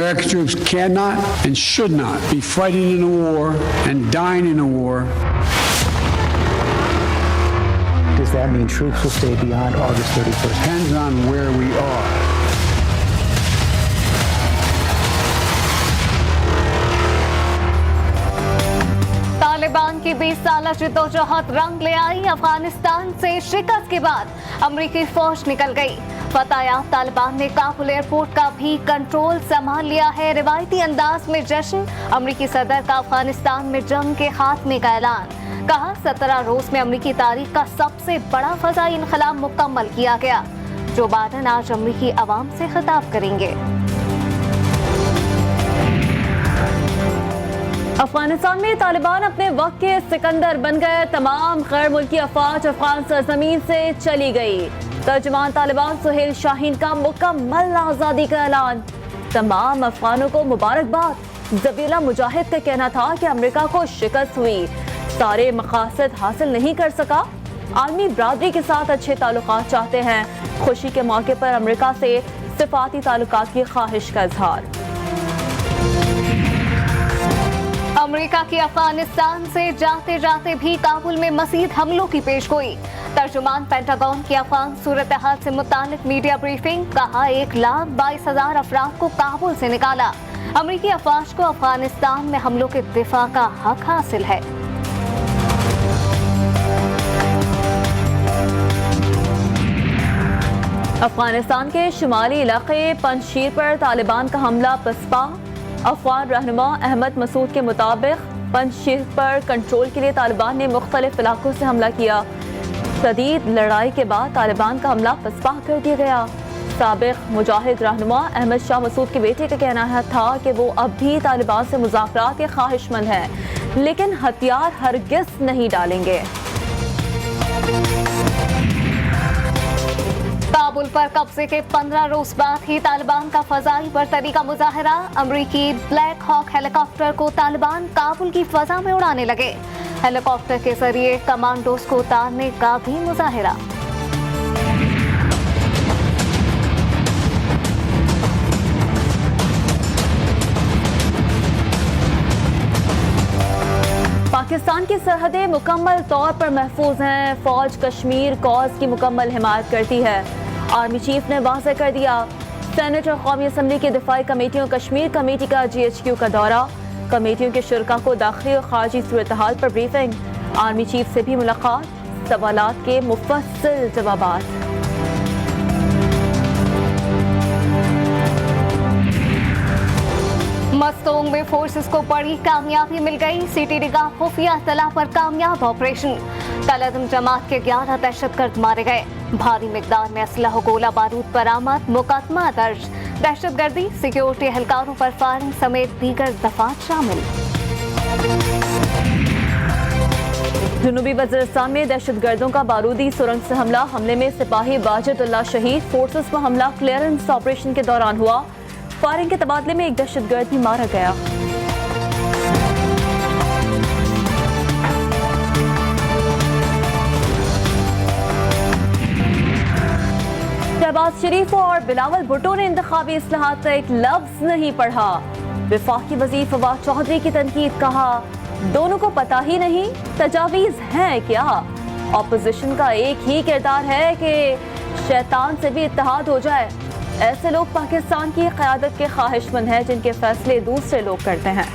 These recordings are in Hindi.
American troops cannot and should not be fighting in a war and dying in a war. Does that mean troops will stay beyond August 31st? Depends on where we are. Taliban की 20 साल जद्दोजहद रंग ले आई। अफगानिस्तान से शिकस्त के बाद अमरीकी फौज निकल गई। फतायाब तालिबान ने काबुल एयरपोर्ट का भी कंट्रोल संभाल लिया है। रिवायती अंदाज में जश्न। अमरीकी सदर का अफगानिस्तान में जंग के खात्मे का ऐलान। कहा 17 रोज में अमरीकी तारीख का सबसे बड़ा फजाई इनकलाब मुकम्मल किया गया। जो बाइडेन आज अमरीकी अवाम से खिताब करेंगे। अफगानिस्तान में तालिबान अपने वक्त के सिकंदर बन गए। तमाम गैर मुल्की अफवाज अफगान सरजमीन से चली गई। तर्जुमान तालिबान सुहेल शाहीन का मुकम्मल आज़ादी का ऐलान। तमाम अफगानों को मुबारकबाद। ज़बीला मुजाहिद का कहना था कि अमेरिका को शिकस्त हुई, सारे मकासद हासिल नहीं कर सका। आलमी बरादरी के साथ अच्छे ताल्लुकात चाहते हैं। खुशी के मौके पर अमेरिका से सिफाती ताल्लुकात की ख्वाहिश का इजहार। अमेरिका की अफगानिस्तान से जाते जाते भी काबुल में मज़ीद हमलों की पेशगोई। तर्जुमान पेंटागन की अफगान सूरत हाल से मुतालिक मीडिया ब्रीफिंग। कहा 1,22,000 अफराद को काबुल से निकाला। अमरीकी अफवाज को अफगानिस्तान में हमलों के दिफा का हक हासिल है। अफगानिस्तान के शुमाली इलाके पंजशीर पर तालिबान का हमला पसपा। अफगान रहनुमा अहमद मसूद के मुताबिक पंजशीर पर कंट्रोल के लिए तालिबान ने मुख्तलिफ इलाकों से हमला किया। शदीद लड़ाई के बाद तालिबान का हमला पसपा कर दिया गया। साबिक मुजाहिद रहनुमा अहमद शाह मसूद के बेटे का कहना था कि वो अब भी तालिबान से मुज़ाकरात के ख्वाहिशमंद हैं, लेकिन हथियार हरगिज़ नहीं डालेंगे। काबुल पर कब्जे के 15 रोज बाद ही तालिबान का फजाई बरतरी का मुजाहरा। अमरीकी ब्लैक हॉक हेलीकॉप्टर को तालिबान काबुल की फजा में उड़ाने लगे। हेलीकॉप्टर के जरिए कमांडोज को उतारने का भी मुजाहरा। पाकिस्तान की सरहदें मुकम्मल तौर पर महफूज हैं। फौज कश्मीर कॉज की मुकम्मल हिमायत करती है। आर्मी चीफ ने वाज़ेह कर दिया। सेनेट और कौमी असम्बली की दिफाई कमेटियों कश्मीर कमेटी का GHQ का दौरा। कमेटियों के शुरका को दाखिली और खारजी सूरत हाल पर ब्रीफिंग। आर्मी चीफ से भी मुलाकात। सवालात के मुफस्सिल जवाबात। मस्तोंग में फोर्सेस को बड़ी कामयाबी मिल गई। CTD का खुफिया इत्तला पर कामयाब ऑपरेशन। कलअदम जमात के 11 दहशतगर्द मारे गए। भारी मिकदार में असलह गोला बारूद बरामद। मुकदमा दर्ज। दहशतगर्दी सिक्योरिटी एहलकारों पर फायरिंग समेत दीगर दफात शामिल। जनूबी वज़ीरिस्तान में दहशतगर्दों का बारूदी सुरंग से हमला। हमले में सिपाही वाजिदुल्लाह शहीद। फोर्सेस पर हमला क्लियरेंस ऑपरेशन के दौरान हुआ। फायरिंग के तबादले में एक दहशतगर्द भी मारा गया। शहबाज शरीफ और बिलावल भुट्टो ने इंतखाबी इस्लाहात का एक लफ्ज नहीं पढ़ा। वफाकी वज़ीर फवाद चौधरी की तनकीद। कहा दोनों को पता ही नहीं तजावीज़ हैं क्या। ऑपोजिशन का एक ही किरदार है कि शैतान से भी इत्तेहाद हो जाए। ऐसे लोग पाकिस्तान की क़यादत के ख्वाहिशमंद हैं जिनके फैसले दूसरे लोग करते हैं।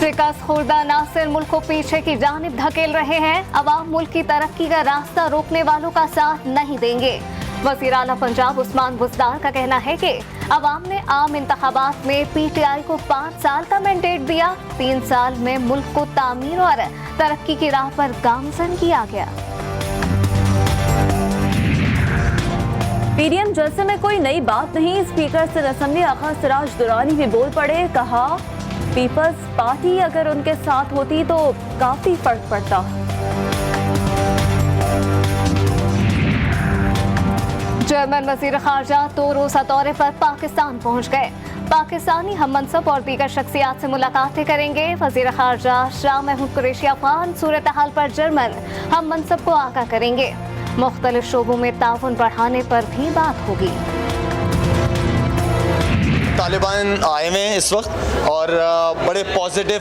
शिकस्त खुर्दा नासिर मुल्क को पीछे की जानिब धकेल रहे हैं। अवाम मुल्क की तरक्की का रास्ता रोकने वालों का साथ नहीं देंगे। वज़ीर आला पंजाब उस्मान बुज़दार का कहना है कि अवाम ने आम इंतखाबात में PTI को 5 साल का मैंडेट दिया। 3 साल में मुल्क को तामीर और तरक्की की राह पर गामजन किया गया। PDM जलसे में कोई नई बात नहीं। स्पीकर से असम्बली आका सिराज दुरानी भी बोल पड़े। कहा पीपल्स पार्टी अगर उनके साथ होती तो काफी फर्क पड़ता। जर्मन वज़ीर ख़ारजा 2 रोज़ा दौरे पर पाकिस्तान पहुंच गए। पाकिस्तानी हम मनसब और दीगर शख्सियात से मुलाकातें करेंगे। वज़ीर ख़ारजा शाह महमूद कुरैशी अफ़गान सूरत हाल पर जर्मन हम मनसब को आगाह करेंगे। मुख्तलिफ शोबों में ताउन बढ़ाने पर भी बात होगी। तालिबान आए हुए हैं इस वक्त और बड़े पॉजिटिव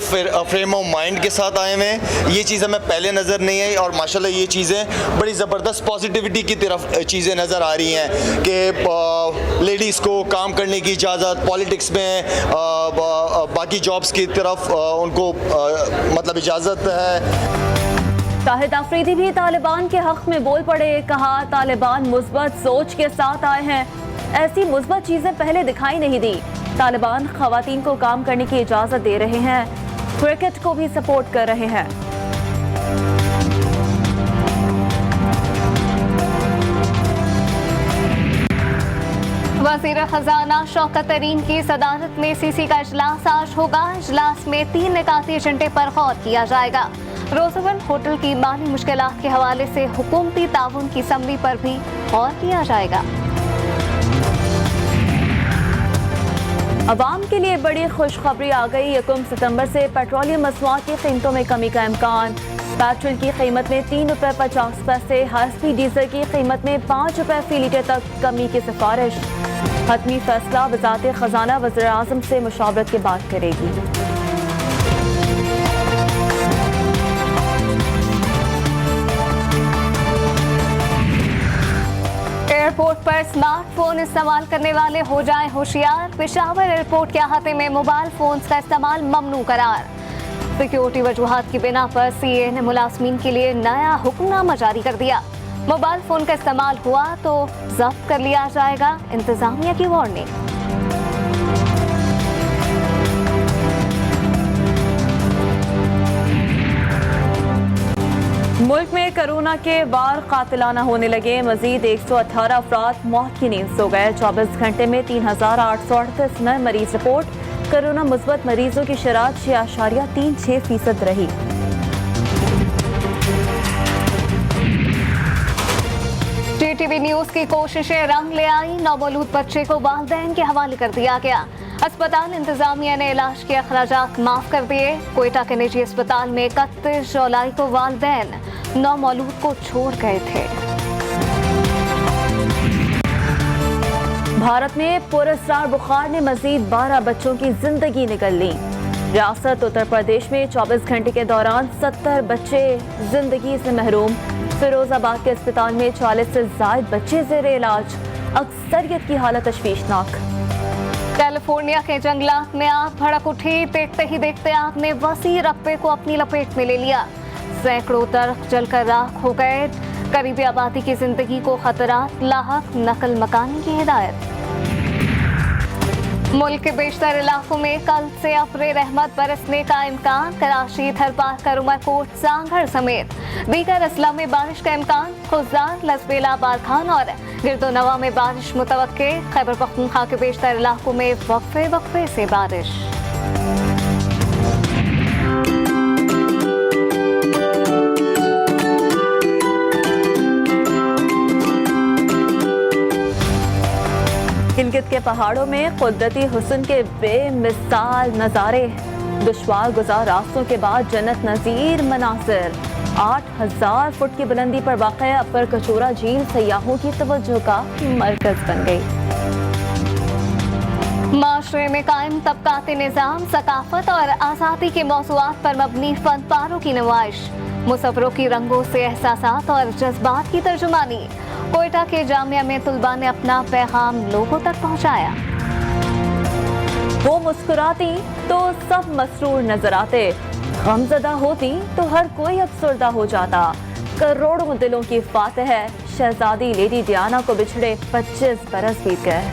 फ्रेम ऑफ माइंड के साथ आए हुए हैं। ये चीज़ हमें पहले नज़र नहीं आई और माशाल्लाह ये चीज़ें बड़ी ज़बरदस्त पॉजिटिविटी की तरफ चीज़ें नज़र आ रही हैं कि लेडीज़ को काम करने की इजाज़त, पॉलिटिक्स में बाकी जॉब्स की तरफ उनको मतलब इजाज़त है। शाहिद अफरीदी भी तालिबान के हक में बोल पड़े, कहा तालिबान मुस्बत सोच के साथ आए हैं, ऐसी मुस्बत चीजें पहले दिखाई नहीं दी। तालिबान खवातीन को काम करने की इजाजत दे रहे हैं, क्रिकेट को भी सपोर्ट कर रहे हैं। वज़ीर खजाना शौकत तरीन की सदारत में सीसी का इजलास आज होगा। इजलास में 3 निकाती एजेंडे पर गौर किया जाएगा। रोजवेल होटल की माली मुश्किलात के हवाले से हुकूमती ताउन की समरी पर भी गौर किया जाएगा। अवाम के लिए बड़ी खुशखबरी आ गई। 1 सितंबर से पेट्रोलियम मसनूआत की कीमतों में कमी का इम्कान। पेट्रोल की कीमत में 3 रुपये 50 पैसे, हाई स्पीड डीजल की कीमत में 5 रुपये फी लीटर तक कमी की सिफारिश। हतमी फैसला वज़ारत खजाना वज़ीर आज़म से मुशावरत के बाद करेगी। एयरपोर्ट पर स्मार्टफोन इस्तेमाल करने वाले हो जाएं होशियार। पेशावर एयरपोर्ट के अहाते में मोबाइल फोन्स का इस्तेमाल ममनू करार। सिक्योरिटी वजूहात की बिना पर सीए ने मुलाजमीन के लिए नया हुक्मनामा जारी कर दिया। मोबाइल फोन का इस्तेमाल हुआ तो जब्त कर लिया जाएगा, इंतजामिया की वार्निंग। मुल्क में कोरोना के वार कातिलाना होने लगे। मजीद 118 अफराद मौत की नींद सो गए। 24 घंटे में 3838 नए मरीज रिपोर्ट। कोरोना मुस्बत मरीजों की शरह 6.36% रही। टीटीवी न्यूज की कोशिशें रंग ले आई। नौमौलूद बच्चे को वालिदैन के हवाले कर दिया गया। अस्पताल इंतजामिया ने इलाज के अखराजात माफ कर दिए। कोयटा के निजी अस्पताल में 31 जुलाई को वालिदैन नौमौलूद को छोड़ गए थे। भारत में पुरस्कार बुखार ने मजीद 12 बच्चों की जिंदगी निकल ली। रियासत उत्तर प्रदेश में 24 घंटे के दौरान 70 बच्चे जिंदगी से महरूम। फिरोजाबाद के अस्पताल में 40 से ज्यादा बच्चे जेर इलाज। अक्सरियत की हालत तशवीशनाक। कैलिफोर्निया के जंगलात में आग भड़क उठी। देखते ही देखते आग ने वसी रकबे को अपनी लपेट में ले लिया। सैकड़ों दरख्त जलकर राख हो गए। करीबी आबादी की जिंदगी को खतरात लाहक, नकल मकानी की हिदायत। मुल्क के बेशतर इलाकों में कल से अब्र रहमत बरसने का इम्कान। कराची, थरपारकर, उमरकोट, सांगढ़ समेत दीगर अजला में बारिश का इम्कान। खुजार, लसबेला, बारखान और गिरदोनवा में बारिश मुतवक्के। खैबर पख्तूनख्वा के बेशतर इलाकों में वक्फे वक्फे से बारिश। गिलगित के पहाड़ों में कुदरती हुस्न के बेमिसाल नज़ारे। दुश्वार गुजार रास्तों के बाद जन्नत नज़ीर मनासिर। 8000 फुट की बुलंदी पर वाक़ अपर कचोरा झील सयाहों की तवज्जो का मरकज बन गई। माशरे में कायम तबकाती निज़ाम, सकाफत और आज़ादी के मौज़ूआत पर मबनी फन पारों की नुमाइश। मुसफ़रों की रंगों से एहसासात और जज्बात की तर्जुमानी। कोयटा के जामिया में तुलबा ने अपना पैगाम लोगों तक पहुंचाया। वो मुस्कुराती तो सब मसरूर नजर आते, गमज़दा होती तो हर कोई अफसरदा हो जाता। करोड़ों दिलों की फातिह शहजादी लेडी डियाना को बिछड़े 25 बरस बीत गए।